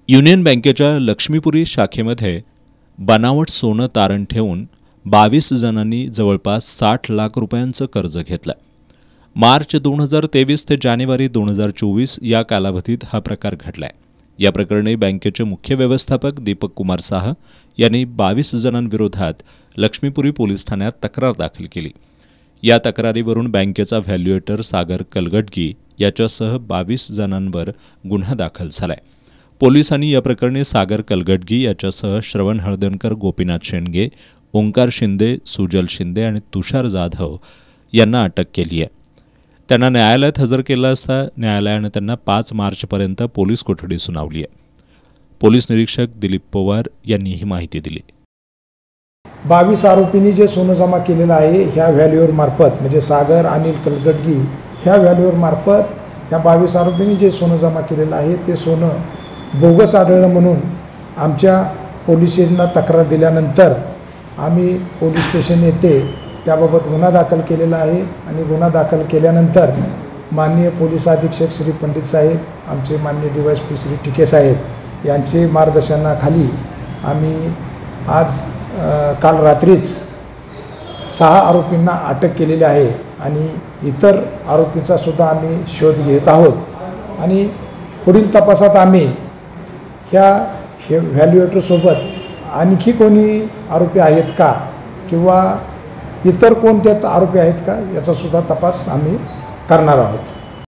Union बँकेच्या लक्ष्मीपुरी शाखेमध्ये बनावट सोनं तारण ठेवून 22 जणांनी जवळपास 60 लाख रुपयांचं कर्ज घेतलं। मार्च 2023 ते जानेवारी 2024 या कालावधीत हा प्रकार घडलाय। या प्रकरणी बँकेचे मुख्य व्यवस्थापक दीपक कुमार साह यांनी 22 जणांविरोधात लक्ष्मीपुरी पोलीस ठाण्यात तक्रार दाखल केली। या तक्रारीवरून बँकेचा व्हॅल्युएटर सागर कलगटगी याच्यासह 22 जणांवर गुन्हा दाखल झालाय। पोलिसांनी या प्रकरणी सागर कलगटगी याच्यासह श्रवण हळदणकर, गोपीनाथ शेंडगे, ओंकार शिंदे, सुजल शिंदे आणि तुषार जाधव यांना अटक केली आहे। त्यांना न्यायालयात हजर केलं असता न्यायालयाने त्यांना 5 मार्चपर्यंत पोलीस कोठडी सुनावली आहे। पोलीस निरीक्षक दिलीप पवार यांनी ही माहिती दिली। 22 आरोपींनी जे सोनं जमा केलेलं आहे ह्या व्हॅल्युअर मार्फत म्हणजे सागर अनिल कलगटगी ह्या व्हॅल्युअर मार्फत ह्या 22 आरोपींनी जे सोनं जमा केलेलं आहे ते सोनं बोगस आढळलं म्हणून आमच्या पोलिसांना तक्रार दिल्यानंतर आम्ही पोलीस स्टेशन येथे त्याबाबत गुन्हा दाखल केलेला आहे आणि गुन्हा दाखल केल्यानंतर माननीय पोलीस अधीक्षक श्री पंडित साहेब, आमचे माननीय DYSP श्री टिके साहेब यांचे मार्गदर्शनाखाली आम्ही आज काल रात्रीच 6 आरोपींना अटक केलेली आहे आणि इतर आरोपींचा सुद्धा आम्ही शोध घेत आहोत आणि पुढील तपासात आम्ही ह्या व्हॅल्युएटरसोबत आणखी कोणी आरोपी आहेत का किंवा इतर कोणत्या आरोपी आहेत का याचा सुद्धा तपास आम्ही करणार आहोत।